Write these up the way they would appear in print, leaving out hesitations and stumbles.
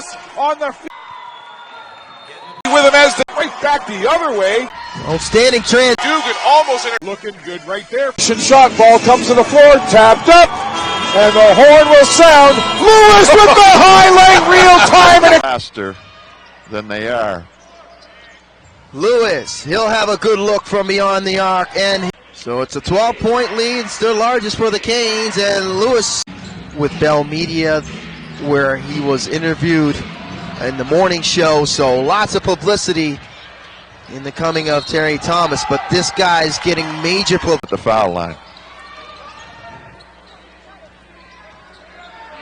Lewis on the field with him as the right back the other way. Outstanding trans. Dugan almost in looking good right there. Shot ball comes to the floor, tapped up, and the horn will sound. Lewis with the highlight real time and faster than they are. Lewis, he'll have a good look from beyond the arc, and so it's a 12-point lead, still largest for the Canes, and Lewis with Bell Media, where he was interviewed in the morning show, so lots of publicity in the coming of Terry Thomas, but this guy's getting major publicity. At the foul line.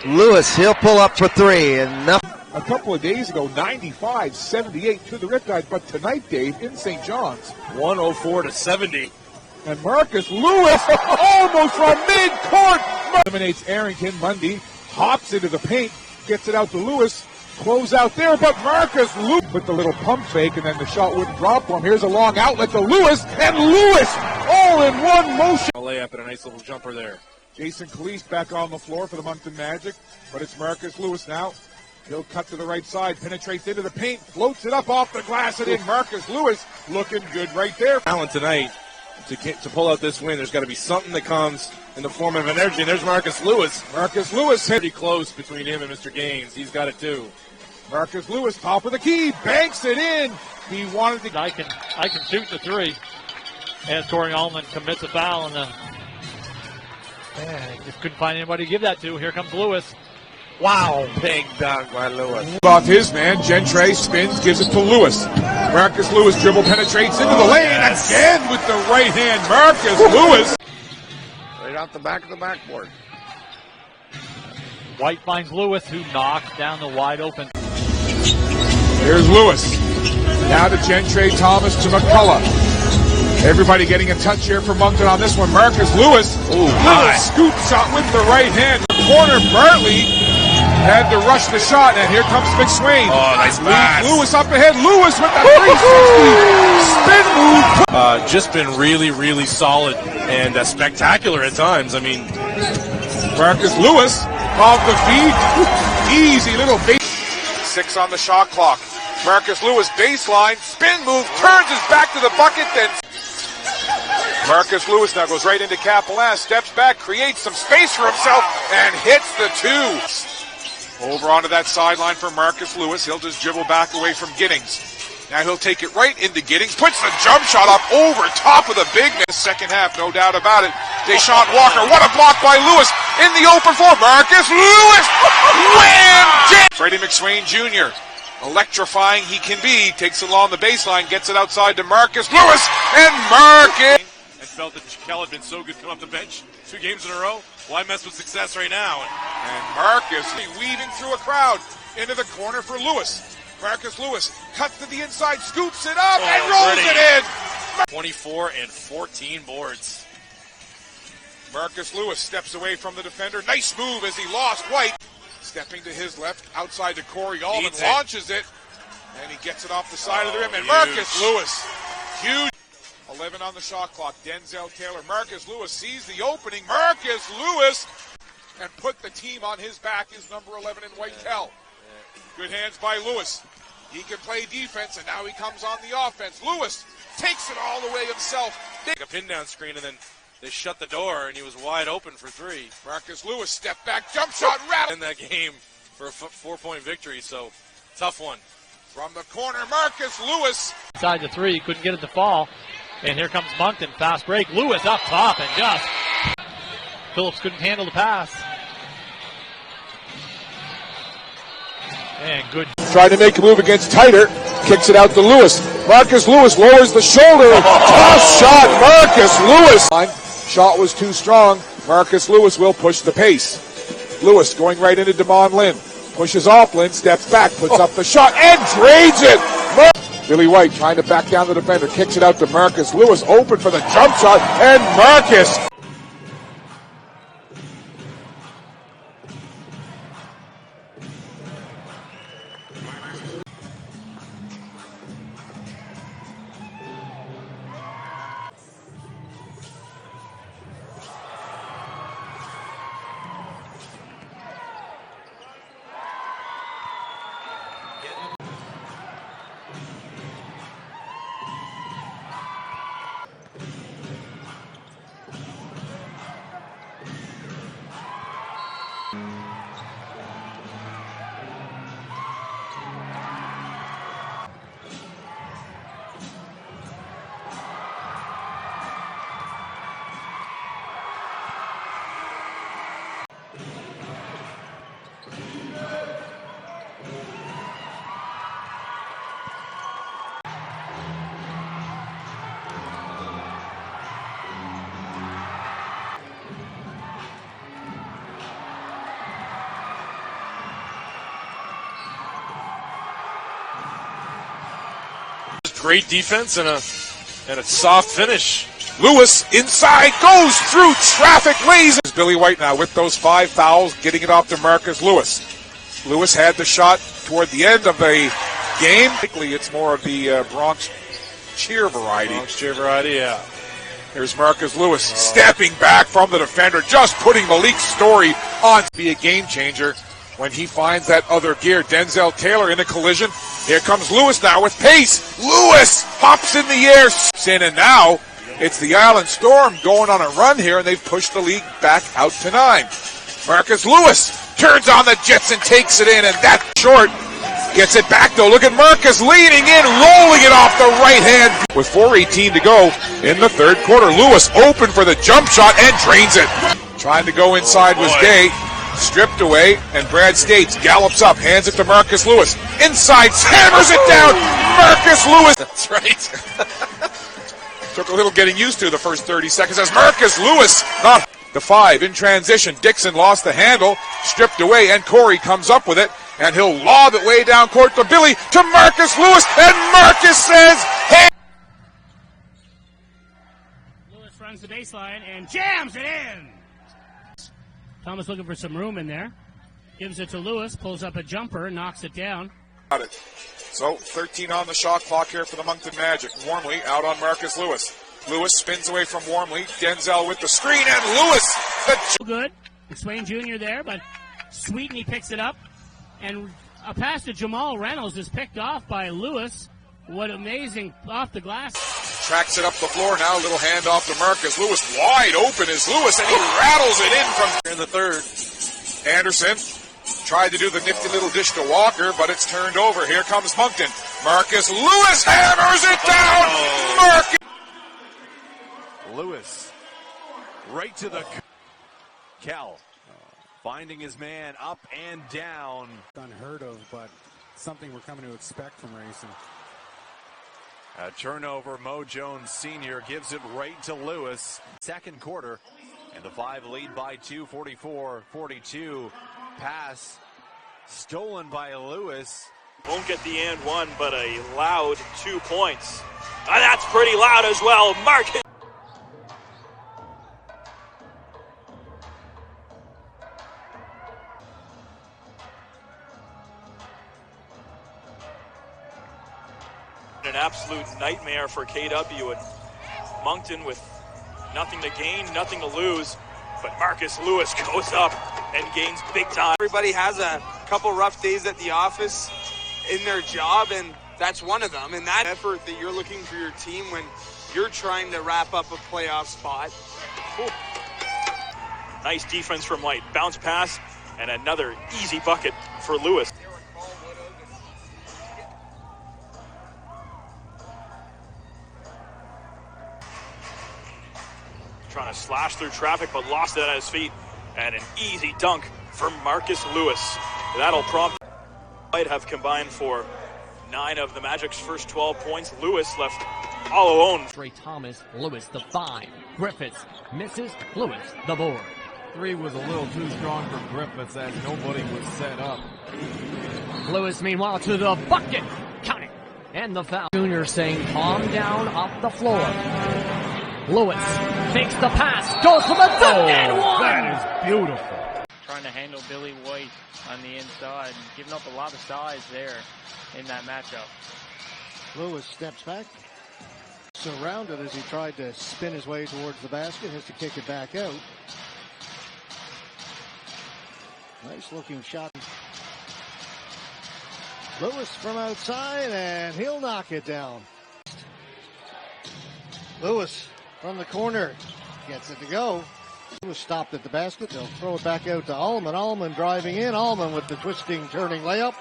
Lewis, he'll pull up for three, and nothing. A couple of days ago, 95-78 to the Riptide, but tonight, Dave, in St. John's, 104-70. And Marcus Lewis, almost from mid-court, eliminates Arrington. Mundy hops into the paint, gets it out to Lewis, close out there, but Marcus Lewis with the little pump fake, and then the shot wouldn't drop for him. Here's a long outlet to Lewis, and Lewis all in one motion. A layup and a nice little jumper there. Jason Calise back on the floor for the Moncton Magic, but it's Marcus Lewis now. He'll cut to the right side, penetrates into the paint, floats it up off the glass, and in Marcus Lewis looking good right there. Talent tonight to pull out this win. There's got to be something that comes in the form of energy, and there's Marcus Lewis. Marcus Lewis hit. Pretty close between him and Mr. Gaines. He's got it too. Marcus Lewis, top of the key, banks it in. He wanted to. I can shoot the three. And Torrey Allman commits a foul, and just couldn't find anybody to give that to. Here comes Lewis. Wow, big dunk by Lewis. Off his man, Gentry spins, gives it to Lewis. Marcus Lewis dribble penetrates into the lane again with the right hand. Marcus Lewis. Right out the back of the backboard. White finds Lewis, who knocks down the wide open. Here's Lewis. Now to Gentry, Thomas to McCullough. Everybody getting a touch here for Moncton on this one. Marcus Lewis. Little scoop shot with the right hand. Corner Bartley had to rush the shot, and here comes McSwain. Oh, nice pass. Lewis up ahead. Lewis with the 360 spin move. Just been really, really solid and spectacular at times. I mean, Marcus Lewis off the feed. Easy little base. 6 on the shot clock. Marcus Lewis baseline, spin move, turns his back to the bucket, then Marcus Lewis now goes right into Capelin, steps back, creates some space for himself, and hits the two. Over onto that sideline for Marcus Lewis. He'll just dribble back away from Giddings. Now he'll take it right into Giddings, puts the jump shot up over top of the big man. Second half, no doubt about it. Deshaun Walker, what a block by Lewis in the open floor. Marcus Lewis, wham! Freddie McSwain Jr., electrifying he can be, takes it along the baseline, gets it outside to Marcus Lewis, and Marcus. And felt that Kel had been so good coming off the bench 2 games in a row. Why mess with success right now? And Marcus weaving through a crowd into the corner for Lewis. Marcus Lewis cuts to the inside, scoops it up, and rolls it in. 24 and 14 boards. Marcus Lewis steps away from the defender. Nice move as he lost White. Stepping to his left, outside to Corey Allman, launches it, and he gets it off the side of the rim. And Marcus Lewis, huge. 11 on the shot clock. Denzel Taylor. Marcus Lewis sees the opening. Marcus Lewis, and put the team on his back is number 11 in White-Kel. Good hands by Lewis. He can play defense, and now he comes on the offense. Lewis takes it all the way himself. A pin down screen, and then they shut the door, and he was wide open for 3. Marcus Lewis, step back, jump shot, rattle. In that game for a 4-point victory, so tough one. From the corner, Marcus Lewis. Inside the 3, couldn't get it to fall. And here comes Moncton, fast break. Lewis up top, and just Phillips couldn't handle the pass. And good. Trying to make a move against Titer. Kicks it out to Lewis. Marcus Lewis lowers the shoulder. Tough shot, Marcus Lewis. Shot was too strong. Marcus Lewis will push the pace. Lewis going right into Damon Lynn. Pushes off Lynn, steps back, puts up the shot, and drains it. Billy White trying to back down the defender. Kicks it out to Marcus Lewis. Open for the jump shot, and Marcus. Great defense and a soft finish. Lewis inside, goes through traffic, lays. Billy White now with those 5 fouls, getting it off to Marcus Lewis. Lewis had the shot toward the end of the game. Particularly, it's more of the Bronx cheer variety. Yeah. Here's Marcus Lewis stepping back from the defender, just putting Malik Story on. Be a game changer when he finds that other gear. Denzel Taylor in a collision. Here comes Lewis now with pace. Lewis hops in the air. And now it's the Island Storm going on a run here, and they've pushed the league back out to 9. Marcus Lewis turns on the Jets and takes it in, and that short. Gets it back though. Look at Marcus leaning in, rolling it off the right hand. With 4:18 to go in the third quarter, Lewis open for the jump shot and drains it. Trying to go inside was Gay. Stripped away, and Brad States gallops up, hands it to Marcus Lewis. Inside, hammers it down. Marcus Lewis. That's right. Took a little getting used to the first 30 seconds as Marcus Lewis. Not the 5 in transition. Dixon lost the handle, stripped away, and Corey comes up with it. And he'll lob it way down court to Billy, to Marcus Lewis, and Marcus says, hey! Lewis runs the baseline and jams it in. Thomas looking for some room in there. Gives it to Lewis, pulls up a jumper, knocks it down. Got it. So 13 on the shot clock here for the Moncton Magic. Warmly out on Marcus Lewis. Lewis spins away from Warmly. Denzel with the screen, and Lewis. Good. It's Swain Jr. there, but Sweetney picks it up. And a pass to Jamal Reynolds is picked off by Lewis. What amazing off the glass. Tracks it up the floor now. Little handoff to Marcus Lewis. Wide open is Lewis, and he rattles it in from in the third. Anderson tried to do the nifty little dish to Walker, but it's turned over. Here comes Moncton. Marcus Lewis hammers it down. Marcus Lewis right to the Cal. Finding his man up and down. Unheard of, but something we're coming to expect from Racing. A turnover. Mo Jones Sr. gives it right to Lewis. Second quarter, and the 5 lead by 2, 44-42. Pass stolen by Lewis. Won't get the and one, but a loud 2 points. That's pretty loud as well. Marcus. An absolute nightmare for KW, and Moncton with nothing to gain, nothing to lose, but Marcus Lewis goes up and gains big time. Everybody has a couple rough days at the office in their job, and that's one of them. And that effort that you're looking for your team when you're trying to wrap up a playoff spot. Ooh. Nice defense from White. Bounce pass and another easy bucket for Lewis. Trying to slash through traffic, but lost it at his feet. And an easy dunk for Marcus Lewis. That'll prompt White have combined for 9 of the Magic's first 12 points. Lewis left all alone. Trey Thomas, Lewis the 5. Griffiths misses, Lewis the board. 3 was a little too strong for Griffiths as nobody was set up. Lewis, meanwhile, to the bucket. Count it. And the foul. Junior saying, calm down off the floor. Lewis takes the pass, goes for the dunk and one. That is beautiful. Trying to handle Billy White on the inside and giving up a lot of size there in that matchup. Lewis steps back, surrounded as he tried to spin his way towards the basket, has to kick it back out. Nice looking shot. Lewis from outside, and he'll knock it down. Lewis from the corner gets it to go. Lewis stopped at the basket. They'll throw it back out to Allman. Allman driving in. Allman with the twisting, turning layup.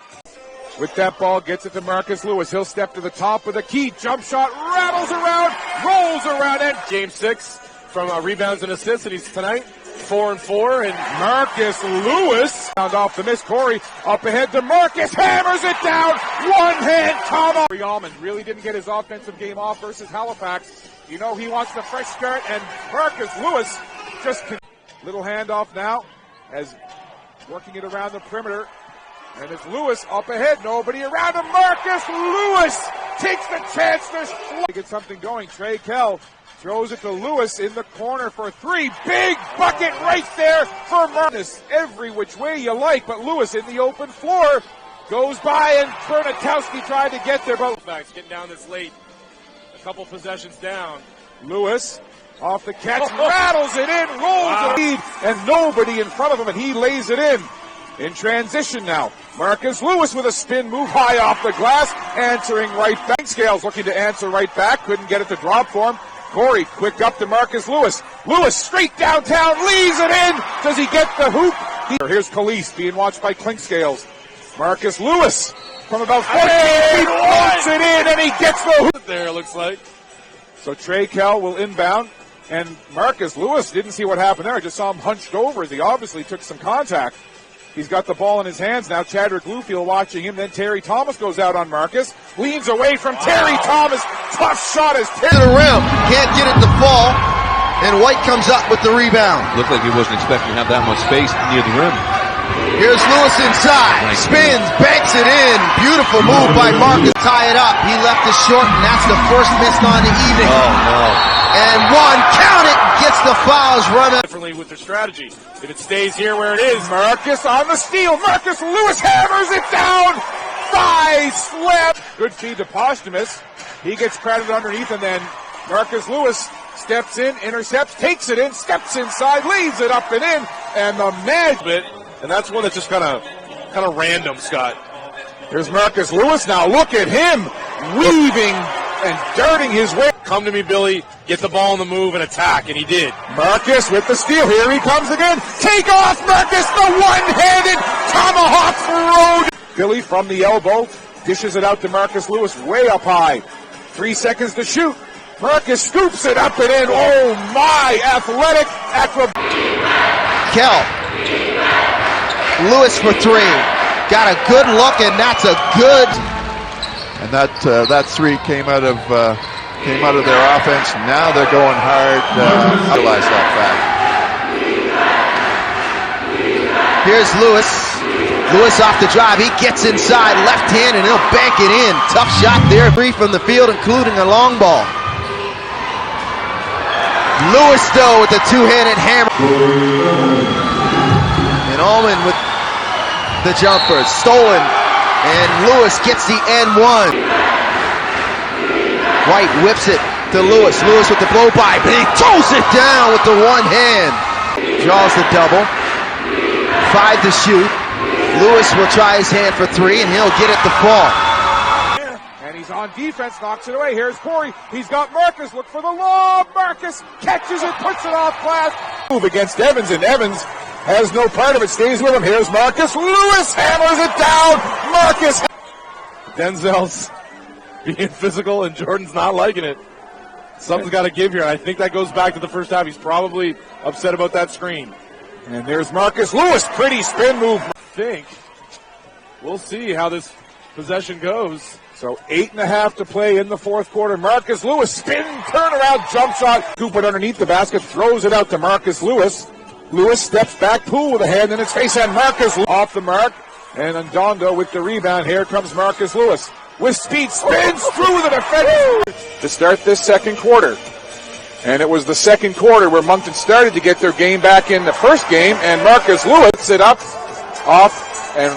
with that ball, gets it to Marcus Lewis. He'll step to the top with a key jump shot, rattles around, rolls around, and Game 6 from rebounds and assists, and he's tonight 4-4. And Marcus Lewis found off the miss. Corey up ahead to Marcus, hammers it down, one hand come on. Allman really didn't get his offensive game off versus Halifax. You know he wants the fresh start, and Marcus Lewis just little handoff now as working it around the perimeter. And it's Lewis up ahead, nobody around him. Marcus Lewis takes the chance. There's to get something going. Trey Kell throws it to Lewis in the corner for three. Big bucket right there for Marcus. Every which way you like, but Lewis in the open floor goes by, and Bernatowski tried to get there, but Getting down this late. A couple possessions down. Lewis off the catch, rattles it in, rolls it lead, and nobody in front of him, and he lays it in. In transition now, Marcus Lewis with a spin move high off the glass, answering right back. Scales looking to answer right back, couldn't get it to drop for him. Corey quick up to Marcus Lewis. Lewis straight downtown, leaves it in. Does he get the hoop? Here's Calise being watched by Clinkscales. Marcus Lewis from about 14 feet wants it in, and he gets the hoop. There it looks like. So Trey Kell will inbound, and Marcus Lewis didn't see what happened there. I just saw him hunched over as he obviously took some contact. He's got the ball in his hands now. Chadwick Bluefield watching him. Then Terry Thomas goes out on Marcus. Leans away from Terry Thomas. Tough shot as Terry To the rim. Can't get it to fall. And White comes up with the rebound. Looked like he wasn't expecting to have that much space near the rim. Here's Lewis inside. Spins, banks it in. Beautiful move by Marcus. Tie it up. He left it short, and that's the first miss on the evening. Oh, no. And one, count it, gets the fouls running. Differently with their strategy. If it stays here where it is, Marcus on the steal. Marcus Lewis hammers it down. Thigh slap. Good feed to Posthumous. He gets crowded underneath, and then Marcus Lewis steps in, intercepts, takes it in, steps inside, leaves it up and in, and the man. And that's one that's just kind of random, Scott. Here's Marcus Lewis now. Look at him weaving and darting his way. Come to me, Billy. Get the ball on the move and attack, and he did. Marcus with the steal. Here he comes again. Take off, Marcus, the one-handed tomahawk throw. Billy from the elbow dishes it out to Marcus Lewis way up high. 3 seconds to shoot. Marcus scoops it up and in. Oh my, athletic acrobat. Kell. Lewis for three. Got a good look, and that's a good. And that three came out of their offense. Now they're going hard. Realize that fact. Here's Lewis. Lewis off the drive. He gets inside, left hand, and he'll bank it in. Tough shot there. Three from the field, including a long ball. Lewis, though, with the two-handed hammer. And Allman with the jumper. Stolen. And Lewis gets the N1. White whips it to Lewis. Lewis with the blow-by, but he throws it down with the one hand. Draws the double. 5 to shoot. Lewis will try his hand for three, and he'll get it to fall. And he's on defense, knocks it away. Here's Corey. He's got Marcus. Look for the lob. Marcus catches it, puts it off glass. Move against Evans, and Evans has no part of it, stays with him. Here's Marcus. Lewis hammers it down. Marcus. Denzel's being physical, and Jordan's not liking it. Something's got to give here. I think that goes back to the first half. He's probably upset about that screen. And there's Marcus Lewis. Pretty spin move. I think we'll see how this possession goes. So 8.5 to play in the fourth quarter. Marcus Lewis spin, turnaround, jump shot. Scoop it underneath the basket, throws it out to Marcus Lewis. Lewis steps back, Poole with a hand in his face, and Marcus off the mark. And Ndondo with the rebound. Here comes Marcus Lewis. With speed, spins through the defender to start this second quarter. And it was the second quarter where Moncton started to get their game back in the first game, and Marcus Lewis puts it up, off, and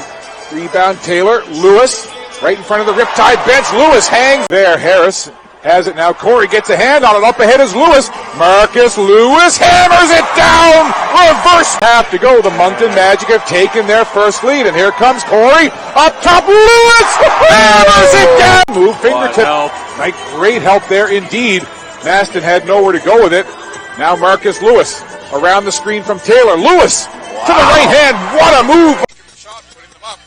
rebound Taylor. Lewis right in front of the Riptide bench. Lewis hangs there. Harris has it now. Corey gets a hand on it. Up ahead is Lewis. Marcus Lewis hammers it down. Reverse half to go. The Moncton Magic have taken their first lead. And here comes Corey. Up top, Lewis hammers it down. Move fingertip. Nice, great help there indeed. Maston had nowhere to go with it. Now Marcus Lewis around the screen from Taylor. Lewis to the right hand. What a move. Shot, putting them up.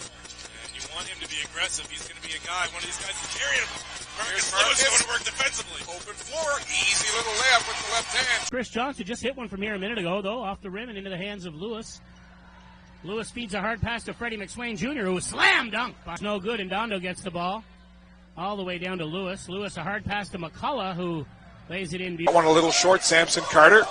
And you want him to be aggressive. He's going to be a guy. One of these guys is carrying him. Marcus Lewis going to work defensively. Open floor. Easy little layup with the left hand. Chris Johnson just hit one from here a minute ago, though, off the rim and into the hands of Lewis. Lewis feeds a hard pass to Freddie McSwain Jr., who slam dunk. No good, and Dondo gets the ball all the way down to Lewis. Lewis, a hard pass to McCullough, who lays it in. One a little short, Samson Carter.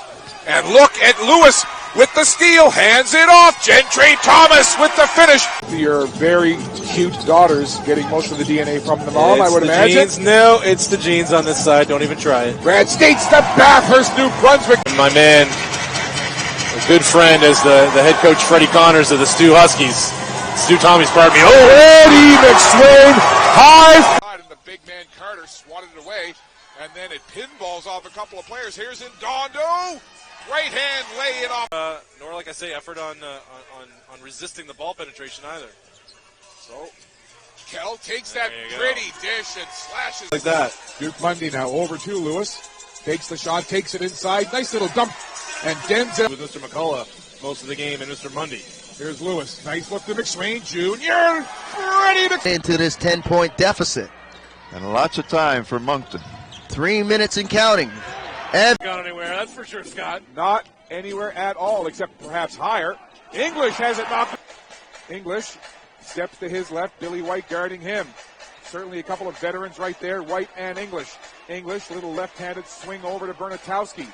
And look at Lewis with the steal, hands it off. Gentry Thomas with the finish. Your very cute daughters getting most of the DNA from the mom, I would imagine. Genes. No, it's the genes on this side. Don't even try it. Brad States to Bathurst, New Brunswick. My man, a good friend, as the head coach Freddie Connors of the Stu Huskies. Stu Tommy's pardon me. Oh, Eddie McSwain, high. And the big man Carter swatted it away, and then it pinballs off a couple of players. Here's Indondo. Right hand lay it off. Nor, like I say, effort on resisting the ball penetration either. So, Kell takes that pretty dish and slashes. Like that. Duke Monday now over to Lewis. Takes the shot, takes it inside. Nice little dump. And Denzel. With Mr. McCullough most of the game and Mr. Mundy. Here's Lewis. Nice look to McSwain Jr. Ready to into this 10-point deficit. And lots of time for Moncton. 3 minutes and counting. And Got anywhere, that's for sure, Scott. Not anywhere at all, except perhaps higher. English has it knocked. English steps to his left. Billy White guarding him. Certainly a couple of veterans right there, White and English. English, little left-handed swing over to Bernatowski.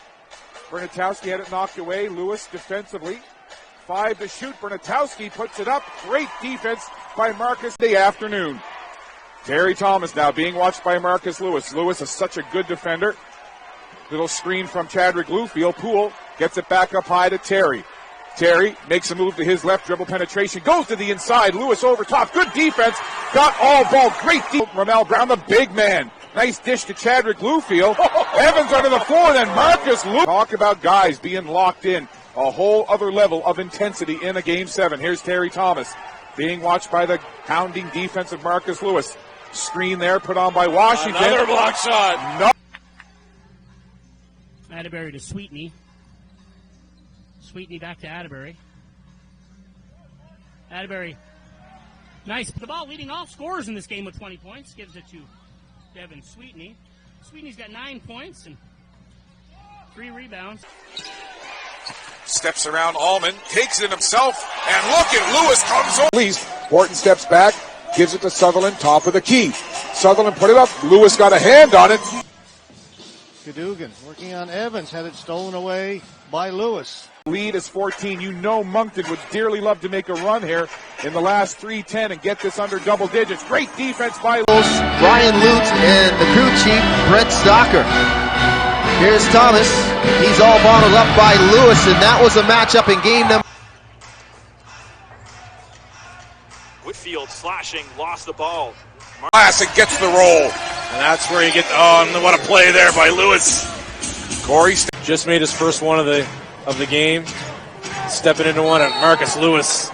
Bernatowski had it knocked away. Lewis defensively. 5 to shoot. Bernatowski puts it up. Great defense by Marcus the afternoon. Terry Thomas now being watched by Marcus Lewis. Lewis is such a good defender. Little screen from Chadwick Bluefield. Poole gets it back up high to Terry. Terry makes a move to his left, dribble penetration, goes to the inside. Lewis over top. Good defense. Got all ball. Great defense. Ramel Brown, the big man. Nice dish to Chadwick Bluefield. Evans under the floor, then Marcus Lewis. Talk about guys being locked in. A whole other level of intensity in a Game 7. Here's Terry Thomas being watched by the hounding defense of Marcus Lewis. Screen there put on by Washington. Another block shot. No. Atterbury to Sweetney. Sweetney back to Atterbury. Atterbury, nice. The ball leading all scorers in this game with 20 points. Gives it to Devin Sweetney. Sweetney's got 9 points and 3 rebounds. steps around Allman, takes it himself, and look at Lewis comes over. Please, Horton steps back, gives it to Sutherland, top of the key. Sutherland put it up, Lewis got a hand on it. Cadogan working on Evans, had it stolen away by Lewis. Lead is 14. You know Moncton would dearly love to make a run here in the last 3:10 and get this under double digits. Great defense by Lewis. Brian Lutz and the crew chief, Brett Stocker. Here's Thomas. He's all bottled up by Lewis, and that was a matchup in game number. Whitfield slashing, lost the ball. Classic gets the roll. And that's where you get, what a play there by Lewis. Corey just made his first one of the game. Stepping into one, and Marcus Lewis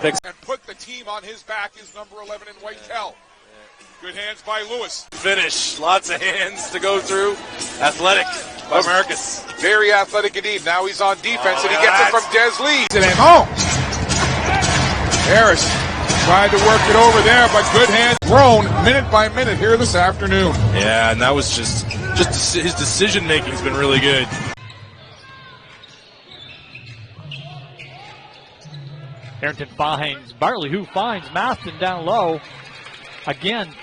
picks. And put the team on his back is number 11 in Whitehall. Good hands by Lewis. Finish. Lots of hands to go through. Athletic by Marcus. Very athletic indeed. Now he's on defense, and he gets it from Des Lee. Harris tried to work it over there, but good hands thrown minute by minute here this afternoon. Yeah, and that was just his decision making has been really good. Harrington finds Bartley, who finds Maston down low. Again,